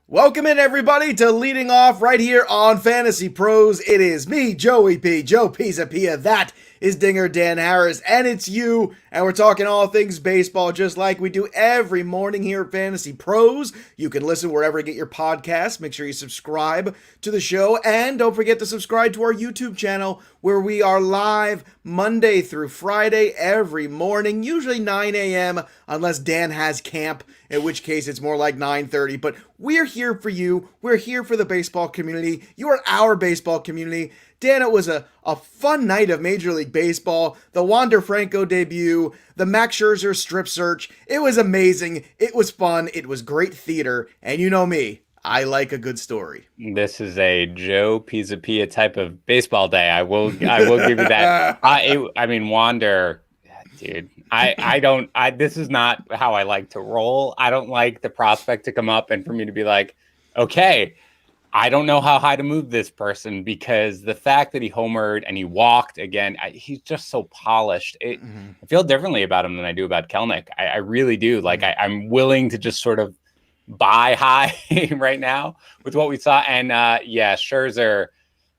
Welcome in, everybody, to Leading Off right here on Fantasy Pros. It is me, Joey P, Joe Pisapia. That is Dinger Dan Harris, and it's you. And we're talking all things baseball, just like we do every morning here at Fantasy Pros. You can listen wherever you get your podcasts. Make sure you subscribe to the show, and don't forget to subscribe to our YouTube channel, where we are live Monday through Friday every morning, usually 9 a.m., unless Dan has camp, in which case it's more like 9:30. But we're here for you. We're here for the baseball community. You are our baseball community. Dan, it was a fun night of Major League Baseball. The Wander Franco debut, the Max Scherzer strip search. It was amazing. It was fun. It was great theater. And you know me, I like a good story. This is a Joe Pisapia type of baseball day. I will give you that. I mean, Wander, dude. This is not how I like to roll. I don't like the prospect to come up and for me to be like, okay, I don't know how high to move this person, because the fact that he homered and he walked again, he's just so polished. I feel differently about him than I do about Kelnick. I really do. Like, I'm willing to just sort of buy high right now with what we saw. And Scherzer,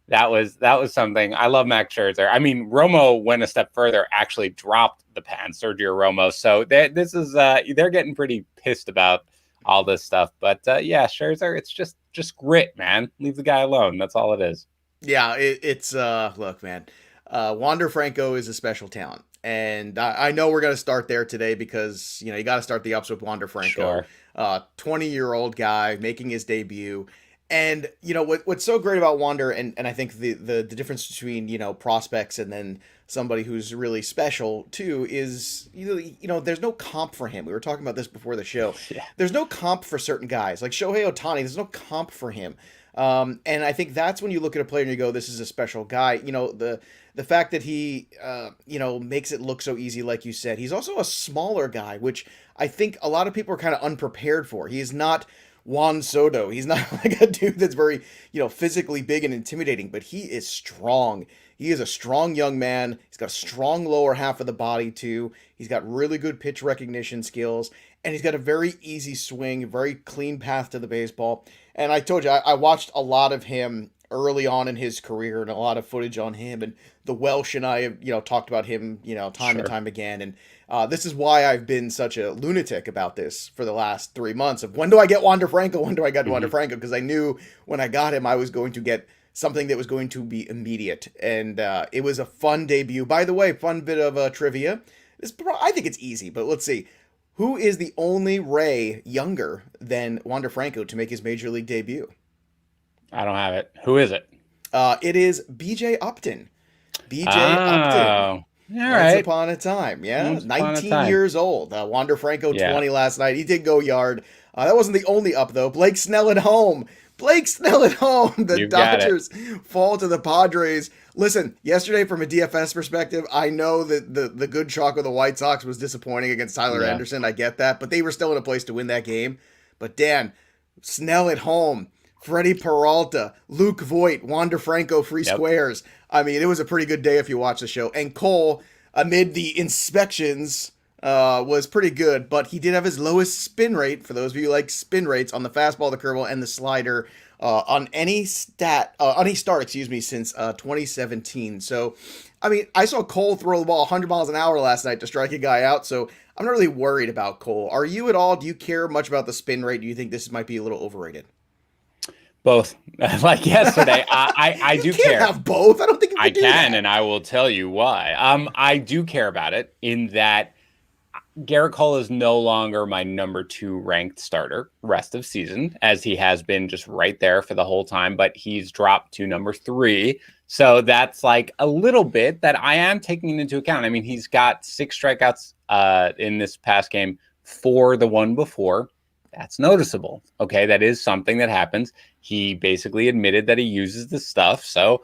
that was something. I love Max Scherzer. I mean, Romo went a step further, actually dropped the pen, Sergio Romo. So they're getting pretty pissed about all this stuff. But Scherzer, it's just grit, man. Leave the guy alone. That's all it is. Yeah, it's look, man. Wander Franco is a special talent. And I know we're going to start there today because, you got to start the ups with Wander Franco. Sure. 20-year-old guy making his debut. And, what's so great about Wander, and I think the difference between, prospects and then somebody who's really special, too, is, there's no comp for him. We were talking about this before the show. Yeah. There's no comp for certain guys. Like Shohei Ohtani, there's no comp for him. And I think that's when you look at a player and you go, this is a special guy. The fact that he, makes it look so easy, like you said. He's also a smaller guy, which I think a lot of people are kind of unprepared for. He is not Juan Soto. He's not like a dude that's very, physically big and intimidating, but he is strong. He is a strong young man. He's got a strong lower half of the body, too. He's got really good pitch recognition skills, and he's got a very easy swing, very clean path to the baseball. And I told you, I watched a lot of him early on in his career and a lot of footage on him. And the Welsh and I have, talked about him, time and time again. And this is why I've been such a lunatic about this for the last 3 months of when do I get Wander Franco? When do I get Wander Franco? Because I knew when I got him, I was going to get something that was going to be immediate. And it was a fun debut. By the way, fun bit of trivia. I think it's easy, but let's see. Who is the only Ray younger than Wander Franco to make his Major League debut? I don't have it. Who is it? It is B.J. Upton. B.J. All Upton. right. Once upon a time, yeah. Once upon a 19 time. years old. Wander Franco, 20 last night. He did go yard. That wasn't the only up, though. Blake Snell at home. The You got Dodgers fall to the Padres. Listen, yesterday from a DFS perspective, I know that the good chalk of the White Sox was disappointing against Tyler Anderson. I get that, but they were still in a place to win that game. But Dan, Snell at home, Freddie Peralta, Luke Voigt, Wander Franco, free squares. I mean, it was a pretty good day if you watch the show. And Cole, amid the inspections, was pretty good, but he did have his lowest spin rate, for those of you who like spin rates, on the fastball, the curveball, and the slider on any start, since 2017. So, I mean, I saw Cole throw the ball 100 miles an hour last night to strike a guy out, so I'm not really worried about Cole. Are you at all? Do you care much about the spin rate? Do you think this might be a little overrated? Both. Like yesterday, I do care. Have both. I don't think I can, and I will tell you why. I do care about it in that Garrett Cole is no longer my number 2 ranked starter rest of season, as he has been just right there for the whole time, but he's dropped to number 3. So that's like a little bit that I am taking into account. I mean, he's got 6 strikeouts in this past game for the one before. That's noticeable. Okay, that is something that happens. He basically admitted that he uses the stuff, so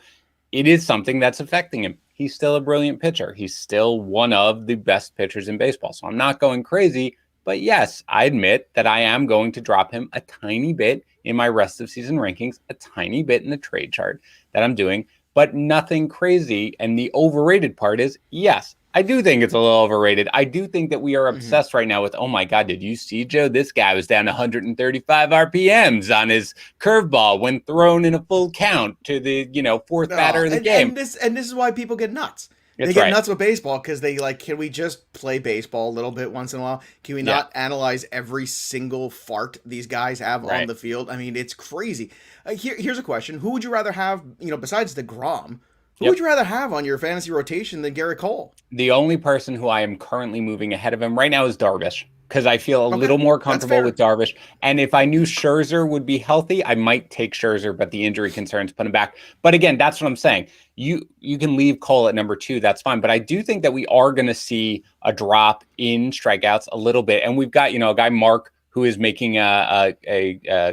it is something that's affecting him. He's still a brilliant pitcher. He's still one of the best pitchers in baseball. So I'm not going crazy, but yes, I admit that I am going to drop him a tiny bit in my rest of season rankings, a tiny bit in the trade chart that I'm doing, but nothing crazy. And the overrated part is, yes, I do think it's a little overrated. I do think that we are Hmm. obsessed right now with, oh my God, did you see, Joe? This guy was down 135 RPMs on his curveball when thrown in a full count to the, fourth batter No, of the and game. this is why people get nuts. They It's get right. nuts with baseball because they like, can we just play baseball a little bit once in a while? Can we Yeah, not analyze every single fart these guys have on right. the field? I mean, it's crazy. Here's a question: who would you rather have? Besides the Grom, who would Yep. you rather have on your fantasy rotation than Garrett Cole? The only person who I am currently moving ahead of him right now is Darvish because I feel a Okay, little more that's comfortable with fair. Darvish. And if I knew Scherzer would be healthy, I might take Scherzer, but the injury concerns put him back. But again, that's what I'm saying. You can leave Cole at number 2, that's fine. But I do think that we are going to see a drop in strikeouts a little bit. And we've got, a guy, Mark, who is making a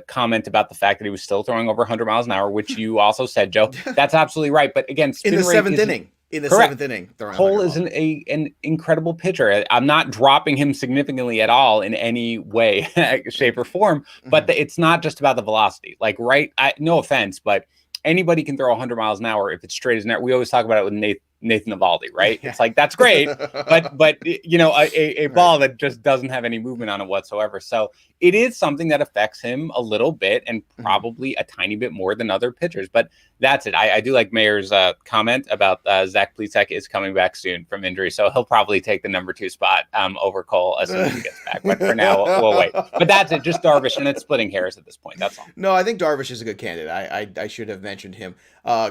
comment about the fact that he was still throwing over 100 miles an hour, which you also said, Joe. That's absolutely right. But again, In spin the rate seventh isn't inning. In the correct. seventh inning, throwing Cole 100 is miles. an incredible pitcher. I'm not dropping him significantly at all in any way, shape, or form, but Mhm. it's not just about the velocity. Like, right? No offense, but anybody can throw 100 miles an hour if it's straight as net. We always talk about it with Nathan Eovaldi, right? Yeah. It's like, that's great, but a Right. ball that just doesn't have any movement on it whatsoever. So it is something that affects him a little bit and Mhm. probably a tiny bit more than other pitchers. But that's it. I do like Mayer's comment about Zach Plesac is coming back soon from injury, so he'll probably take the number 2 spot over Cole as soon as he gets back. But for now, we'll wait. But that's it. Just Darvish, and it's splitting hairs at this point. That's all. No, I think Darvish is a good candidate. I should have mentioned him.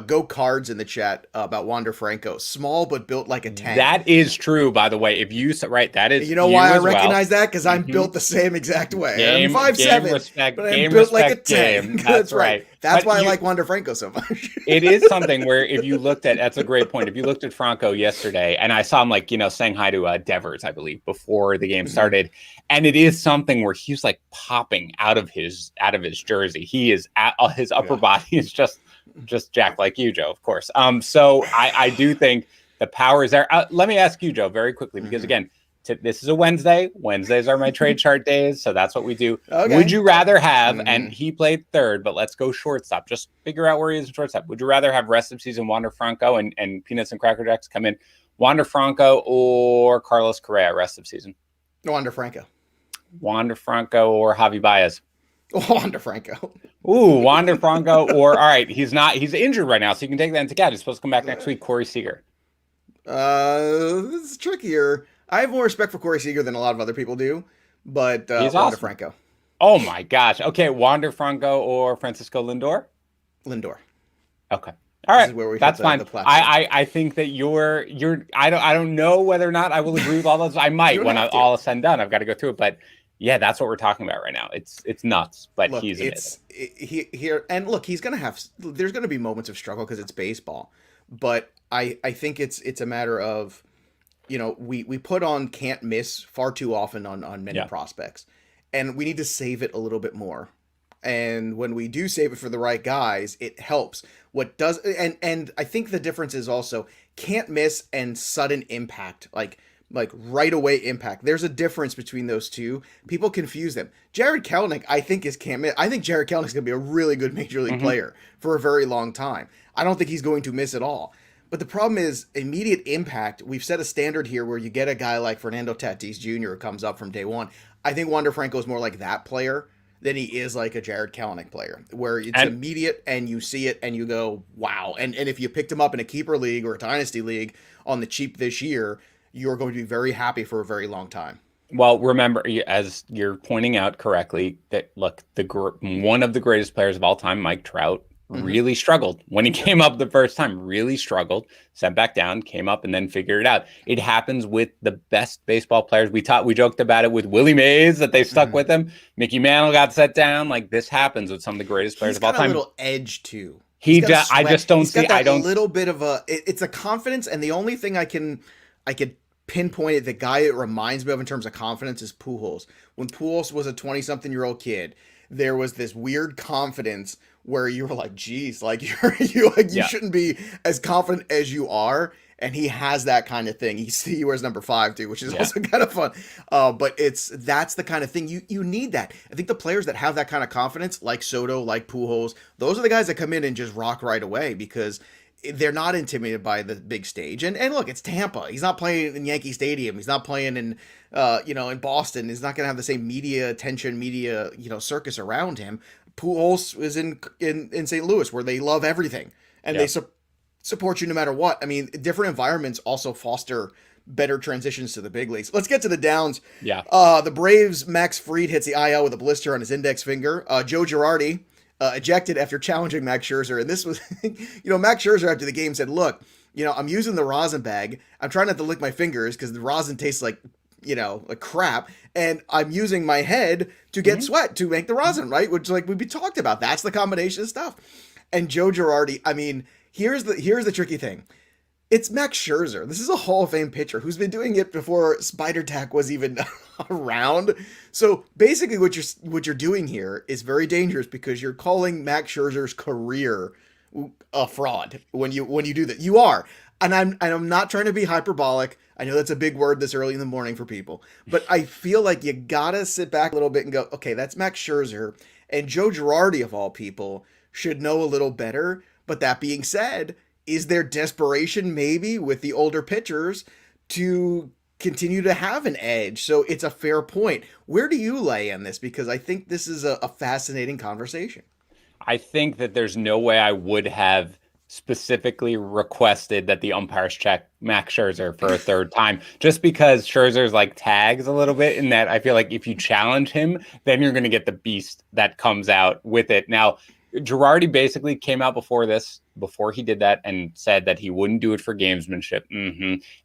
Go Cards in the chat about Wander Franco. Small but built like a tank. That is true, by the way. If you right, that is You know you why I as well. recognize that? Because I'm Mm-hmm. built the same exact way. I'm Game, 5'7", respect, but I'm game, built like a respect, tank. game. That's That's right. right. That's But why I like Wander Franco so much. it is something where if you looked at, that's a great point. If you looked at Franco yesterday, and I saw him saying hi to Devers, I believe, before the game Mhm. started, and it is something where he's like popping out of his jersey. He is his upper Yeah. body is just jacked like you, Joe, of course. So I do think the power is there. Let me ask you, Joe, very quickly, because Mhm. again, this is a Wednesday. Wednesdays are my trade chart days, so that's what we do. Would Okay. you rather have, and Mhm. he played third, but let's go shortstop. Just figure out where he is in shortstop. Would you rather have rest of season Wander Franco and Peanuts and Cracker Jacks come in, Wander Franco or Carlos Correa rest of season? Wander Franco. Wander Franco or Javi Baez? Wander Franco. Ooh, Wander Franco or, all right, he's injured right now, so you can take that into account. He's supposed to come back next week, Corey Seager. This is trickier. I have more respect for Corey Seager than a lot of other people do, but He's Wander awesome. Franco. Oh my gosh. Okay, Wander Franco or Francisco Lindor? Lindor. Okay. All This right. is where we hit That's the fine. plateau. I think that you're I don't know whether or not I will agree with all those. I You might don't when have to. all is said and done. I've got to go through it. But yeah, that's what we're talking about right now. It's nuts, but Look, he's amazing. here and look, he's gonna have. There's gonna be moments of struggle because it's baseball, but I think it's a matter of, we put on can't miss far too often on many Yeah. prospects, and we need to save it a little bit more. And when we do save it for the right guys, it helps. What does and I think the difference is also can't miss and sudden impact, like right away impact. There's a difference between those two. People confuse them. Jared Kelenic, I think, is can't miss. I think Jared Kelenic is going to be a really good major league Hmm. player for a very long time. I don't think he's going to miss at all. But the problem is immediate impact. We've set a standard here where you get a guy like Fernando Tatis Jr. who comes up from day one. I think Wander Franco is more like that player than he is like a Jared Kelenic player, where it's And immediate and you see it and you go, wow. And if you picked him up in a keeper league or a dynasty league on the cheap this year, you're going to be very happy for a very long time. well, remember, as you're pointing out correctly, that look, one of the greatest players of all time, Mike Trout, Mm-hmm. really struggled when he came up the first time. Really struggled, sent back down, came up, and then figured it out. It happens with the best baseball players. We joked about it with Willie Mays that they stuck Mm-hmm. with him. Mickey Mantle got set down. Like, this happens with some of the greatest players He's of all got a time. little edge too. He's got a I swag. just don't He's got see. I that don't. little bit of it's a confidence, and the only thing I could pinpoint it, the guy it reminds me of in terms of confidence is Pujols. When Pujols was a 20-something-year-old kid, there was this weird confidence where you were like, geez, like you Yeah. shouldn't be as confident as you are. And he has that kind of thing. He wears number 5 too, which is Yeah. also kind of fun. But that's the kind of thing you need. That I think the players that have that kind of confidence, like Soto, like Pujols, those are the guys that come in and just rock right away because they're not intimidated by the big stage. And look, it's Tampa. He's not playing in Yankee Stadium. He's not playing in in Boston. He's not going to have the same media attention, media circus around him. Pujols is in St. Louis, where they love everything and they support you no matter what. I mean, different environments also foster better transitions to the big leagues. Let's get to the downs. Yeah. The Braves, Max Fried hits the IL with a blister on his index finger. Joe Girardi ejected after challenging Max Scherzer. And this was, Max Scherzer after the game said, look, I'm using the rosin bag. I'm trying not to lick my fingers because the rosin tastes like crap. And I'm using my head to get sweat to make the rosin, right? Which, like we talked about, that's the combination of stuff. And Joe Girardi, I mean, here's the tricky thing. It's Max Scherzer. This is a Hall of Fame pitcher who's been doing it before Spider Tack was even around. So basically what you're doing here is very dangerous because you're calling Max Scherzer's career a fraud when you do that. You are. And I'm not trying to be hyperbolic. I know that's a big word this early in the morning for people, but I feel like you gotta sit back a little bit and go, okay, that's Max Scherzer, and Joe Girardi of all people should know a little better. But that being said, is there desperation maybe with the older pitchers to continue to have an edge? So it's a fair point. Where do you lay in this? Because I think this is a fascinating conversation. I think that there's no way I would have specifically requested that the umpires check Max Scherzer for a third time, just because Scherzer's like tags a little bit in that I feel like if you challenge him, then you're going to get the beast that comes out with it. Now, Girardi basically came out before he did that and said that he wouldn't do it for gamesmanship.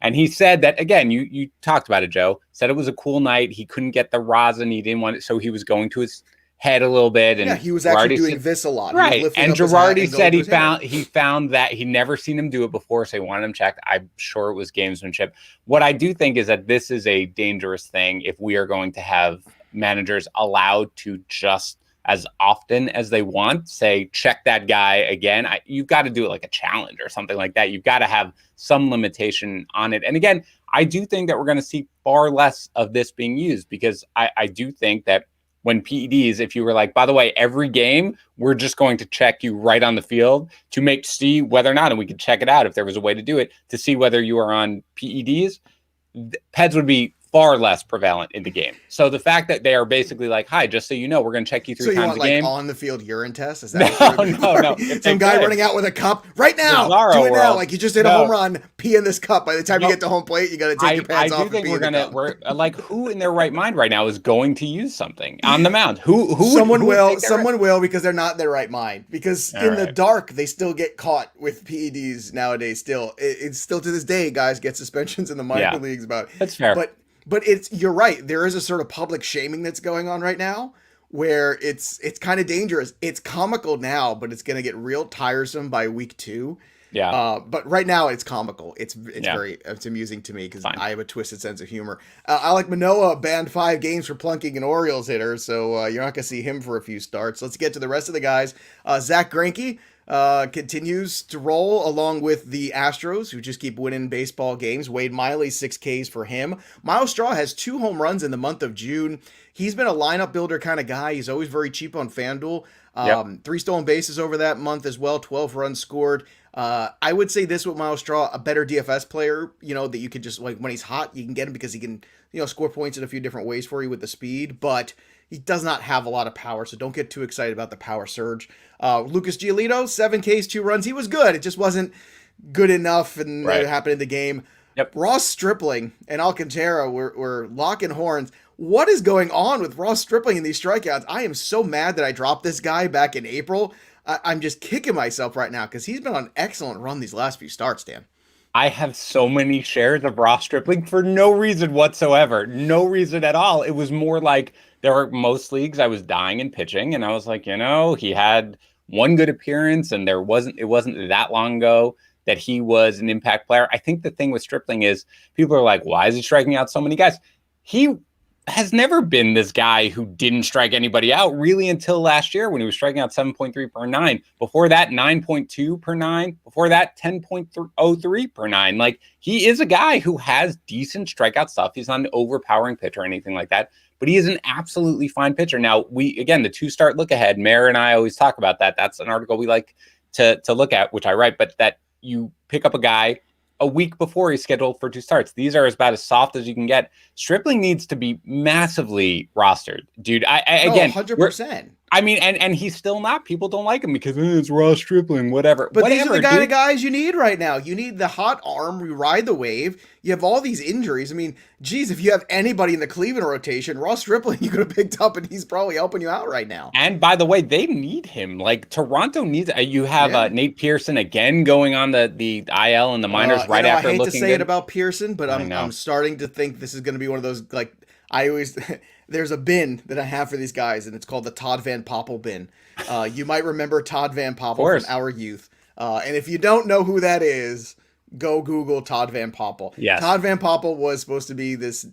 And he said that, again, you talked about it, Joe, said it was a cool night. He couldn't get the rosin. He didn't want it. So he was going to his head a little bit. And yeah, he was actually doing this a lot. Right. And Girardi said he found that he'd never seen him do it before. So he wanted him checked. I'm sure it was gamesmanship. What I do think is that this is a dangerous thing if we are going to have managers allowed to just as often as they want, say, check that guy again. You've got to do it like a challenge or something like that. You've got to have some limitation on it. And again, I do think that we're going to see far less of this being used because I do think that when PEDs, if you were like, by the way, every game, we're just going to check you right on the field to see whether or not, and we could check it out if there was a way to do it, to see whether you are on PEDs, PEDs would be far less prevalent in the game. So the fact that they are basically like, hi, just so you know, we're going to check you 3 times a game. On the field urine test? Is that no. Some guy running out with a cup right now. Do it now. Like you just hit a home run, pee in this cup. By the time you get to home plate, you got to take your pants off. I do think we're like, who in their right mind right now is going to use something on the mound? Who Someone will because they're not in their right mind. Because the dark, they still get caught with PEDs nowadays. Still, it's still to this day, guys get suspensions in the minor leagues about it. That's fair. But you're right. There is a sort of public shaming that's going on right now where it's kind of dangerous. It's comical now, but it's going to get real tiresome by week 2. Yeah. But right now it's comical. It's amusing to me because I have a twisted sense of humor. Alek Manoah banned 5 games for plunking an Orioles hitter, so you're not going to see him for a few starts. Let's get to the rest of the guys. Zach Greinke continues to roll along with the Astros, who just keep winning baseball games. Wade Miley, 6 Ks for him. Miles Straw has 2 home runs in the month of June. He's been a lineup builder kind of guy. He's always very cheap on FanDuel. 3 stolen bases over that month as well, 12 runs scored. I would say this with Miles Straw, a better DFS player, that you could just, like, when he's hot, you can get him because he can, score points in a few different ways for you with the speed, but he does not have a lot of power, so don't get too excited about the power surge. Lucas Giolito, 7 Ks, 2 runs. He was good. It just wasn't good enough, and it happened in the game. Ross Stripling and Alcantara were locking horns. What is going on with Ross Stripling in these strikeouts? I am so mad that I dropped this guy back in April. I'm just kicking myself right now because he's been on an excellent run these last few starts, Dan. I have so many shares of Ross Stripling for no reason whatsoever. No reason at all. It was more like there were most leagues I was dying in pitching, and I was like, he had one good appearance, and it wasn't that long ago that he was an impact player. I think the thing with Stripling is people are like, why is he striking out so many guys? He has never been this guy who didn't strike anybody out really until last year when he was striking out 7.3 per 9. Before that, 9.2 per 9. Before that, 10.03 per 9. Like, he is a guy who has decent strikeout stuff. He's not an overpowering pitcher or anything like that, but he is an absolutely fine pitcher. Now, the 2-start look ahead, Mayor and I always talk about that. That's an article we like to look at, which I write, but that you pick up a guy a week before he's scheduled for 2 starts. These are about as soft as you can get. Stripling needs to be massively rostered, dude. Again, 100%. I mean, and he's still not. People don't like him because it's Ross Stripling, whatever. But whatever, these are the kind of guys you need right now. You need the hot arm. You ride the wave. You have all these injuries. I mean, geez, if you have anybody in the Cleveland rotation, Ross Stripling you could have picked up, and he's probably helping you out right now. And by the way, they need him. Like Toronto needs. You have Nate Pearson again going on the IL and the minors right after looking good. I hate to say it about Pearson, but I'm starting to think this is going to be one of those, like, I always there's a bin that I have for these guys, and it's called the Todd Van Poppel bin. You might remember Todd Van Poppel from our youth. And if you don't know who that is, go Google Todd Van Poppel. Yes. Todd Van Poppel was supposed to be this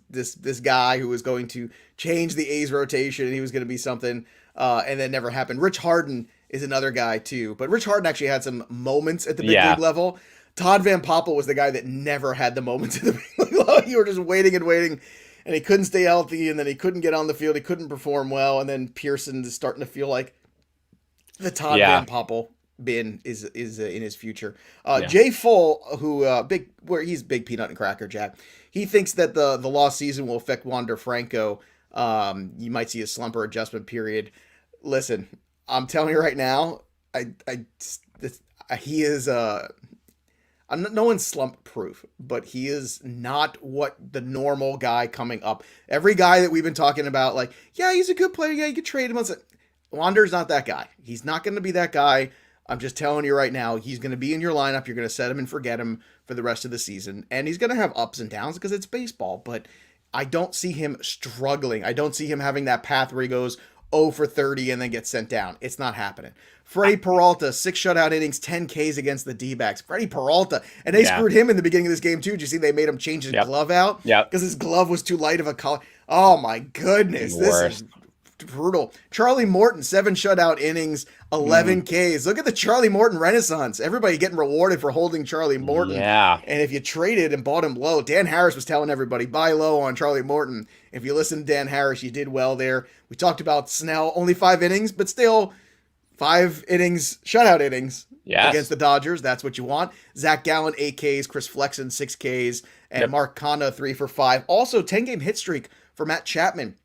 guy who was going to change the A's rotation, and he was going to be something, and that never happened. Rich Harden is another guy too, but Rich Harden actually had some moments at the big league level. Todd Van Poppel was the guy that never had the moments at the big league level. You were just waiting and waiting, and he couldn't stay healthy, and then he couldn't get on the field, he couldn't perform well, and then Pearson is starting to feel like the Todd Van Poppel bin is in his future. Jay Full, who he's big peanut and cracker Jack. He thinks that the lost season will affect Wander Franco. You might see a slumper adjustment period. Listen, I'm telling you right now, he is no one's slump proof, but he is not what the normal guy coming up. Every guy that we've been talking about, like, yeah, he's a good player. Yeah, you could trade him. Wander's not that guy. He's not going to be that guy. I'm just telling you right now, he's going to be in your lineup. You're going to set him and forget him for the rest of the season. And he's going to have ups and downs because it's baseball. But I don't see him struggling. I don't see him having that path where he goes 0 for 30 and then gets sent down. It's not happening. Freddie Peralta, 6 shutout innings, 10 Ks against the D-backs. Freddie Peralta. And they screwed him in the beginning of this game, too. Did you see they made him change his glove out? Yeah. Because his glove was too light of a color. Oh, my goodness. This is brutal. Charlie Morton, 7 shutout innings, 11 Ks. Look at the Charlie Morton renaissance. Everybody getting rewarded for holding Charlie Morton. Yeah. And if you traded and bought him low, Dan Harris was telling everybody, buy low on Charlie Morton. If you listen to Dan Harris, you did well there. We talked about Snell, only 5 innings, but still 5 innings, shutout innings against the Dodgers. That's what you want. Zach Gallen, 8 Ks. Chris Flexen, 6 Ks. And Mark Canha, 3 for 5. Also, 10-game hit streak for Matt Chapman.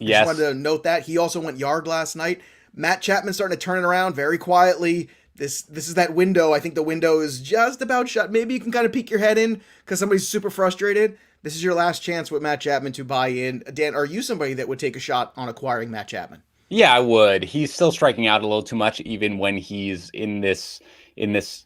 Just wanted to note that. He also went yard last night. Matt Chapman starting to turn it around very quietly. This is that window. I think the window is just about shut. Maybe you can kind of peek your head in because somebody's super frustrated. This is your last chance with Matt Chapman to buy in. Dan, are you somebody that would take a shot on acquiring Matt Chapman? Yeah, I would. He's still striking out a little too much, even when he's in this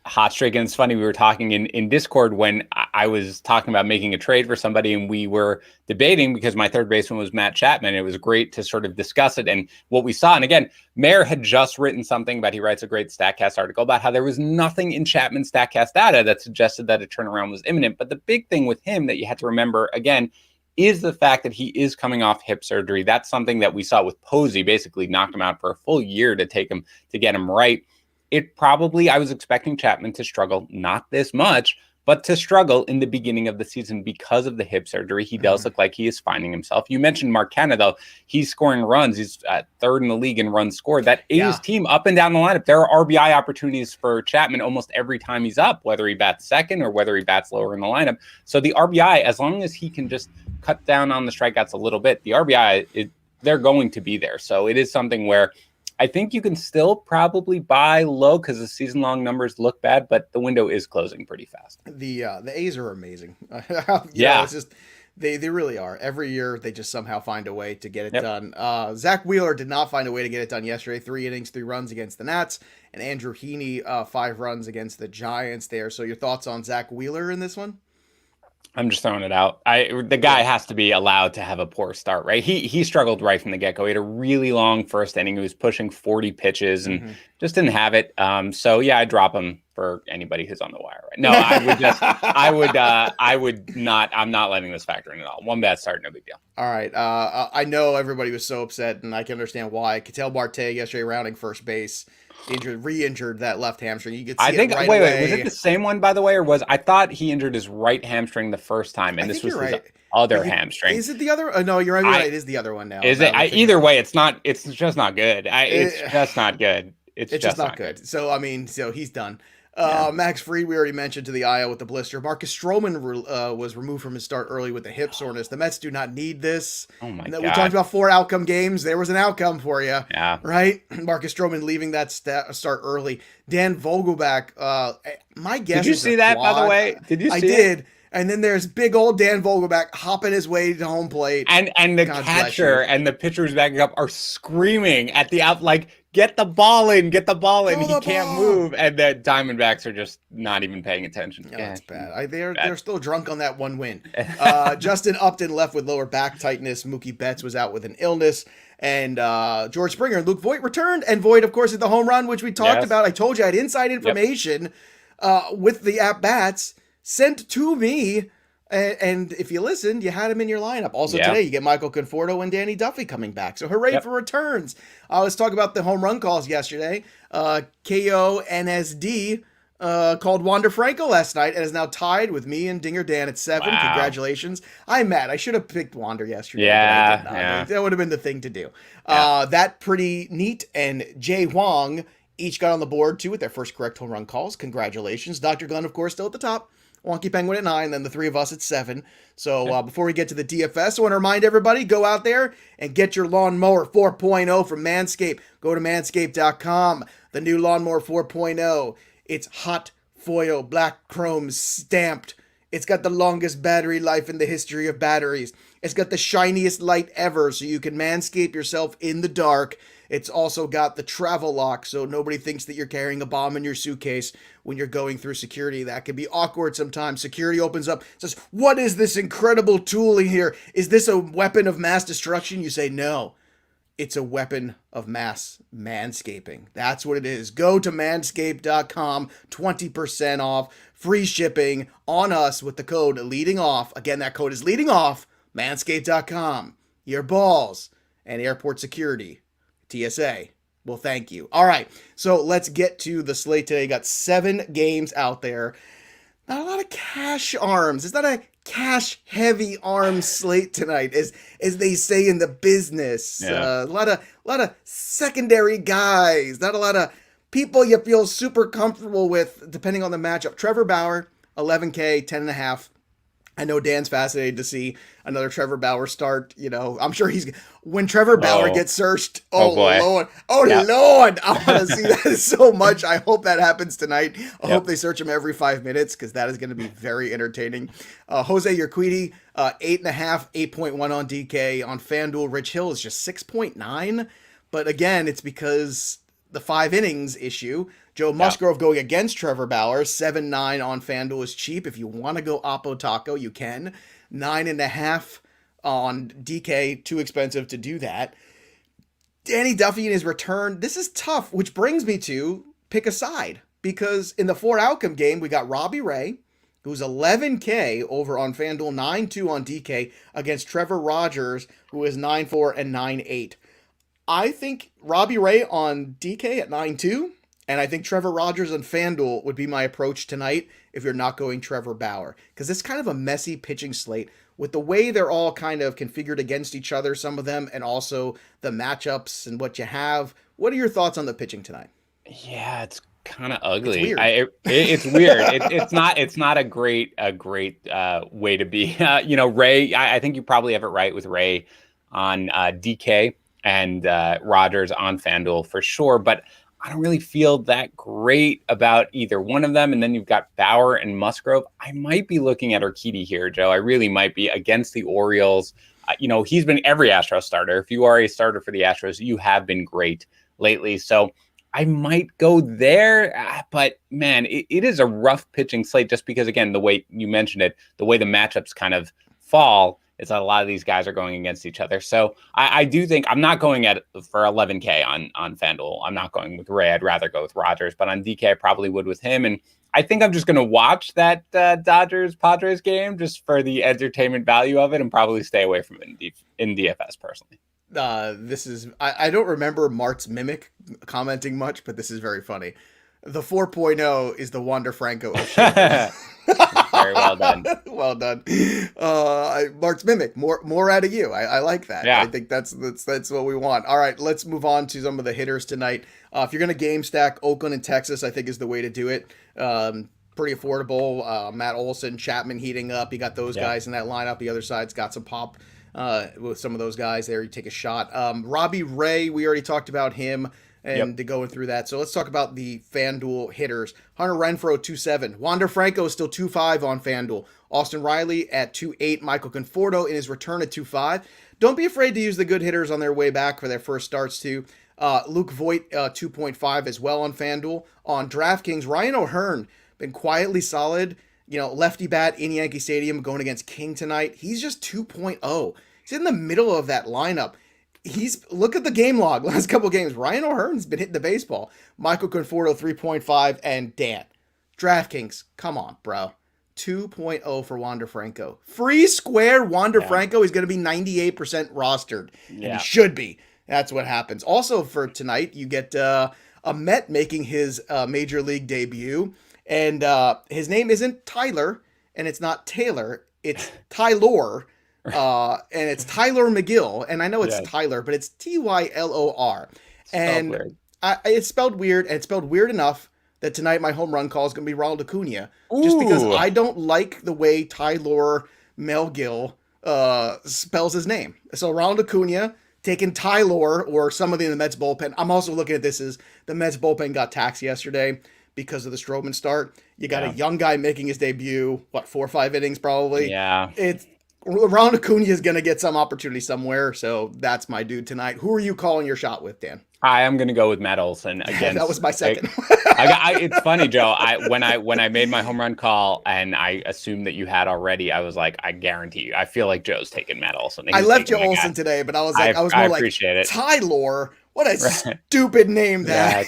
hot streak. And it's funny, we were talking in Discord when I was talking about making a trade for somebody, and we were debating because my third baseman was Matt Chapman. It was great to sort of discuss it and what we saw. And again, Mayer had just written something about, he writes a great StatCast article about how there was nothing in Chapman's StatCast data that suggested that a turnaround was imminent. But the big thing with him that you had to remember, again, is the fact that he is coming off hip surgery. That's something that we saw with Posey, basically knocked him out for a full year to get him right. I was expecting Chapman to struggle, not this much, but to struggle in the beginning of the season because of the hip surgery. He does look like he is finding himself. You mentioned Mark Canha, though. He's scoring runs. He's third in the league in runs scored. That A's team up and down the lineup, there are RBI opportunities for Chapman almost every time he's up, whether he bats second or whether he bats lower in the lineup. So the RBI, as long as he can just cut down on the strikeouts a little bit, the RBI, they're going to be there. So it is something where I think you can still probably buy low because the season-long numbers look bad, but the window is closing pretty fast. The A's are amazing. It's just they really are. Every year they just somehow find a way to get it done. Zach Wheeler did not find a way to get it done yesterday. 3 innings, 3 runs against the Nats, and Andrew Heaney 5 runs against the Giants there. So your thoughts on Zach Wheeler in this one? I'm just throwing it out. The guy has to be allowed to have a poor start, right? He struggled right from the get-go. He had a really long first inning. He was pushing 40 pitches and just didn't have it. So yeah, I'd drop him for anybody who's on the wire. Right? No, I'm not letting this factor in at all. 1 bad start, no big deal. All right. I know everybody was so upset, and I can understand why. Ketel Marte yesterday rounding first base. Re-injured that left hamstring. You could see it right away. Wait, was it the same one, by the way, or I thought he injured his right hamstring the first time, and this was his other hamstring. Is it the other? No, you're right. It is the other one now. Is it? Either way, it's not. It's just not good. It's just not good. It's just not good. So I mean, he's done. Max Fried, we already mentioned, to the IL with the blister. Marcus Stroman was removed from his start early with the hip soreness. The Mets do not need this. Oh my We God. talked about 4 outcome games. There was an outcome for you. Yeah. Right? Marcus Stroman leaving that start early. Dan Vogelback, my guess Did you is see a that, by the quad. way? Did you see I did. And then there's big old Dan Vogelback hopping his way to home plate. And the God catcher and the pitchers backing up are screaming at the out, like, get the ball in, get the ball in. Throw He the can't ball. move. And the Diamondbacks are just not even paying attention. Oh, that's bad. They're still drunk on that one win. Justin Upton left with lower back tightness. Mookie Betts was out with an illness. And George Springer and Luke Voigt returned. And Voigt, of course, hit the home run, which we talked about. I told you I had inside information with the at-bats sent to me. And if you listened, you had him in your lineup. Also today, you get Michael Conforto and Danny Duffy coming back. So hooray for returns. Let's talk about the home run calls yesterday. KONSD called Wander Franco last night and is now tied with me and Dinger Dan at 7. Wow. Congratulations. I'm mad. I should have picked Wander yesterday. Yeah, but I did not. That would have been the thing to do. That pretty neat. And Jay Huang each got on the board, too, with their first correct home run calls. Congratulations. Dr. Glenn, of course, still at the top. Wonky Penguin at 9, then the 3 of us at 7. So before we get to the DFS, I want to remind everybody, go out there and get your Lawnmower 4.0 from Manscaped. Go to manscaped.com. The new Lawnmower 4.0. It's hot foil, black chrome stamped. It's got the longest battery life in the history of batteries. It's got the shiniest light ever, so you can manscape yourself in the dark. It's also got the travel lock, so nobody thinks that you're carrying a bomb in your suitcase when you're going through security. That can be awkward sometimes. Security opens up, says, "What is this incredible tool in here? Is this a weapon of mass destruction?" You say, "No, it's a weapon of mass manscaping." That's what it is. Go to manscaped.com, 20% off, free shipping on us with the code leading off. Again, that code is leading off, manscaped.com. Your balls and airport security. TSA. Well, thank you. All right, so let's get to the slate today. Got 7 games out there. Not a lot of cash arms. It's not a cash-heavy arm slate tonight, as they say in the business. Yeah. A lot of secondary guys. Not a lot of people you feel super comfortable with, depending on the matchup. Trevor Bauer, 11K, 10.5. I know Dan's fascinated to see another Trevor Bauer start. You know, I'm sure when Trevor Bauer gets searched. Oh boy. Lord. Lord. I want to see that so much. I hope that happens tonight. I hope they search him every 5 minutes, because that is going to be very entertaining. Jose Urquidy, 8.5, 8.1 on DK. On FanDuel, Rich Hill is just 6.9. But again, it's because the 5 innings issue. Joe Musgrove going against Trevor Bauer, 7.9 on FanDuel is cheap. If you want to go Oppo Taco, you can. 9.5 on DK, too expensive to do that. Danny Duffy in his return, this is tough, which brings me to pick a side. Because in the 4 outcome game, we got Robbie Ray, who's 11K over on FanDuel, 9.2 on DK, against Trevor Rogers, who is 9.4 and 9.8. I think Robbie Ray on DK at 9.2. And I think Trevor Rogers on FanDuel would be my approach tonight if you're not going Trevor Bauer. Because it's kind of a messy pitching slate with the way they're all kind of configured against each other, some of them, and also the matchups and what you have. What are your thoughts on the pitching tonight? Yeah, it's kind of ugly. It's weird. It's weird. It's not a great way to be. Ray, I think you probably have it right with Ray on DK and Rogers on FanDuel for sure. But I don't really feel that great about either one of them. And then you've got Bauer and Musgrove. I might be looking at Urquidy here, Joe. I really might be against the Orioles. He's been every Astros starter. If you are a starter for the Astros, you have been great lately. So I might go there. But, man, it is a rough pitching slate just because, again, the way you mentioned it, the way the matchups kind of fall, is that a lot of these guys are going against each other. So I do think I'm not going for 11K on FanDuel. I'm not going with Ray. I'd rather go with Rogers. But on DK, I probably would with him. And I think I'm just going to watch that Dodgers-Padres game just for the entertainment value of it and probably stay away from it in DFS personally. I don't remember Mart's Mimic commenting much, but this is very funny. The 4.0 is the Wander Franco of shit. Fair Very well done. Well done. Mark's mimic. More out of you. I like that. Yeah. I think that's what we want. All right, let's move on to some of the hitters tonight. If you're gonna game stack Oakland and Texas, I think is the way to do it. Pretty affordable. Matt Olson, Chapman heating up. You got those guys in that lineup. The other side's got some pop with some of those guys there. You take a shot. Robbie Ray, we already talked about him and going through that. So let's talk about the FanDuel hitters. Hunter Renfroe, 2.7. Wander Franco is still 2.5 on FanDuel. Austin Riley at 2.8. Michael Conforto in his return at 2.5. Don't be afraid to use the good hitters on their way back for their first starts too. Luke Voigt, 2.5 as well on FanDuel. On DraftKings, Ryan O'Hearn, been quietly solid. Lefty bat in Yankee Stadium going against King tonight. He's just 2.0. He's in the middle of that lineup. Look at the game log last couple games. Ryan O'Hearn's been hitting the baseball. Michael Conforto 3.5 and Dan. DraftKings, come on, bro. 2.0 for Wander Franco. Free square Wander Franco is going to be 98% rostered. And he should be. That's what happens. Also for tonight, you get a Met making his major league debut. And his name isn't Tyler, and it's not Taylor. It's Tylor. And it's Tyler McGill, and I know it's Tyler, but it's Tylor. And it's spelled weird, and it's spelled weird enough that tonight my home run call is going to be Ronald Acuna, just because I don't like the way Tylor McGill spells his name. So Ronald Acuna taking Tylor or somebody in the Mets bullpen. I'm also looking at this as the Mets bullpen got taxed yesterday because of the Stroman start. You got a young guy making his debut, 4 or 5 innings probably. Yeah. Ronald Acuna is going to get some opportunity somewhere, so that's my dude tonight. Who are you calling your shot with, Dan? I am going to go with Matt Olson again. That was my second. It's funny, Joe. When I made my home run call and I assumed that you had already, I was like, I guarantee you. I feel like Joe's taking Matt Olson. I left you Olson today, but I was more like Tylor. What a stupid name that.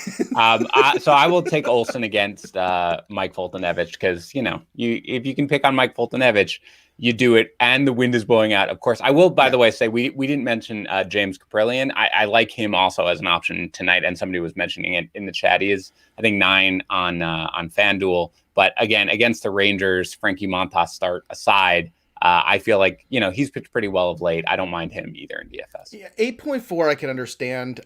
So I will take Olson against Mike Foltynewicz because if you can pick on Mike Foltynewicz, you do it, and the wind is blowing out. Of course, I will, by the way, say we didn't mention James Caprillion. I like him also as an option tonight, and somebody was mentioning it in the chat. He is, I think, 9 on FanDuel. But again, against the Rangers, Frankie Montas start aside, I feel like, he's pitched pretty well of late. I don't mind him either in DFS. Yeah, 8.4 I can understand.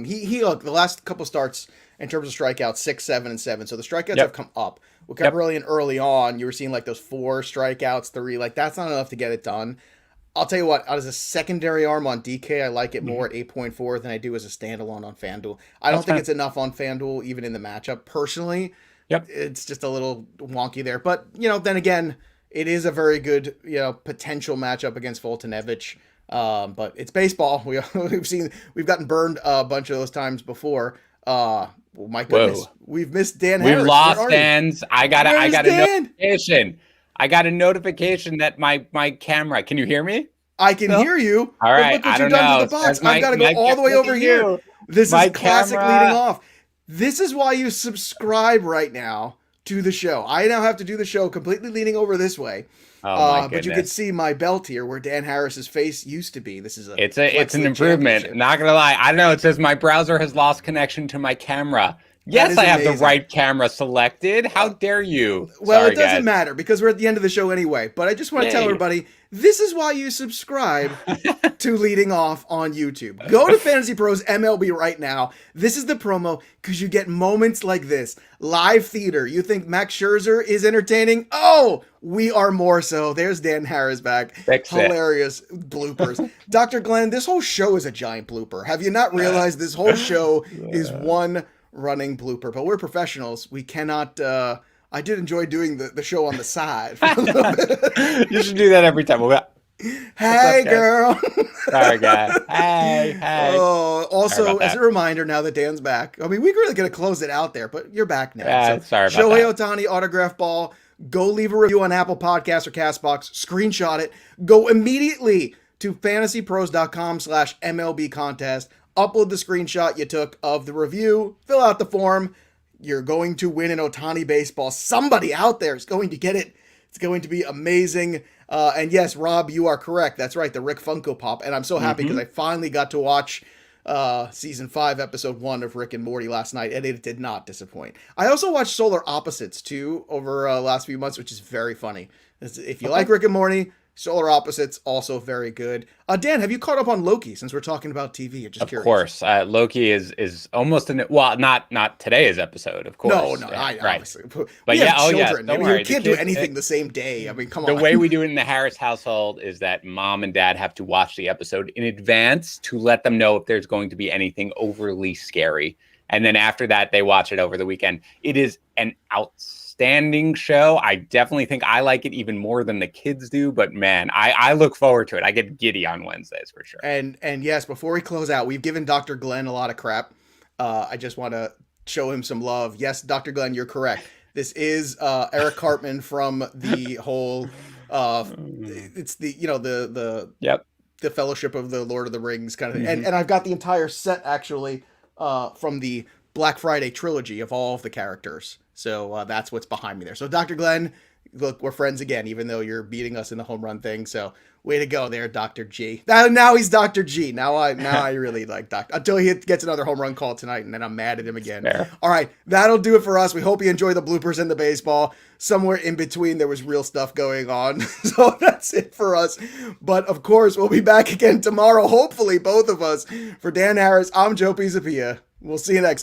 He the last couple starts in terms of strikeouts, 6, 7, and 7. So the strikeouts have come up. With Caprillion early on, you were seeing like those 4 strikeouts, 3. Like that's not enough to get it done. I'll tell you what, as a secondary arm on DK, I like it more at 8.4 than I do as a standalone on FanDuel. I don't think it's enough on FanDuel, even in the matchup. Personally, it's just a little wonky there. But, then again, it is a very good, potential matchup against Foltynewicz. But it's baseball. We've gotten burned a bunch of those times before. Well, my goodness, we've missed Dan Harris. We've lost Dan's. I got a notification. I got a notification that my camera. Can you hear me? I can hear you. All right. Look what you've done to the box. I've got to go all the way over here. This is classic leading off. This is why you subscribe right now to the show. I now have to do the show completely leaning over this way. But you can see my belt here where Dan Harris's face used to be. This is it's an improvement. Not gonna lie. I don't know. It says my browser has lost connection to my camera. Yes, I have the right camera selected. How dare you? Well, sorry, it doesn't matter because we're at the end of the show anyway. But I just want to tell everybody, this is why you subscribe to Leading Off on YouTube. Go to FantasyPros MLB right now. This is the promo because you get moments like this. Live theater. You think Max Scherzer is entertaining? Oh, we are more so. There's Dan Harris back. Hilarious bloopers. Dr. Glenn, this whole show is a giant blooper. Have you not realized this whole show is one running blooper? But we're professionals. We cannot I did enjoy doing the show on the side for a little bit. You should do that every time. Hey girl. Sorry guys. Hey. Oh, also as a reminder, now that Dan's back, I mean we're really gonna close it out there, but you're back now. Sorry about Shohei Ohtani autograph ball. Go leave a review on Apple Podcasts or CastBox. Screenshot it. Go immediately to fantasypros.com/MLB contest. Upload the screenshot you took of the review. Fill out the form. You're going to win an Ohtani baseball. Somebody out there is going to get it. It's going to be amazing. And yes, Rob, you are correct. That's right, the Rick Funko Pop. And I'm so happy because I finally got to watch season 5, episode 1 of Rick and Morty last night, and it did not disappoint. I also watched Solar Opposites too over last few months, which is very funny. If you like Rick and Morty, Solar Opposites also very good. Dan, have you caught up on Loki since we're talking about TV? You're just Of curious. course, Loki is almost not today's episode, of course. No, right. obviously. But we yeah, have children. don't I mean, worry. you can't do anything the same day. I mean, come on. The way we do it in the Harris household is that mom and dad have to watch the episode in advance to let them know if there's going to be anything overly scary. And then after that, they watch it over the weekend. It is an outstanding show. I definitely think I like it even more than the kids do. But man, I look forward to it. I get giddy on Wednesdays for sure. And yes, before we close out, we've given Dr. Glenn a lot of crap. I just want to show him some love. Yes, Dr. Glenn, you're correct. This is Eric Cartman from the whole it's the the Fellowship of the Lord of the Rings kind of thing. And I've got the entire set actually from the Black Friday trilogy of all of the characters. So that's what's behind me there. So Dr. Glenn, look, we're friends again, even though you're beating us in the home run thing. So way to go there, Dr. G. Now he's Dr. G. Now I really like Dr. Until he gets another home run call tonight, and then I'm mad at him again. Fair. All right, that'll do it for us. We hope you enjoy the bloopers and the baseball. Somewhere in between, there was real stuff going on. So that's it for us. But of course, we'll be back again tomorrow, hopefully both of us. For Dan Harris, I'm Joe Pisapia. We'll see you next time.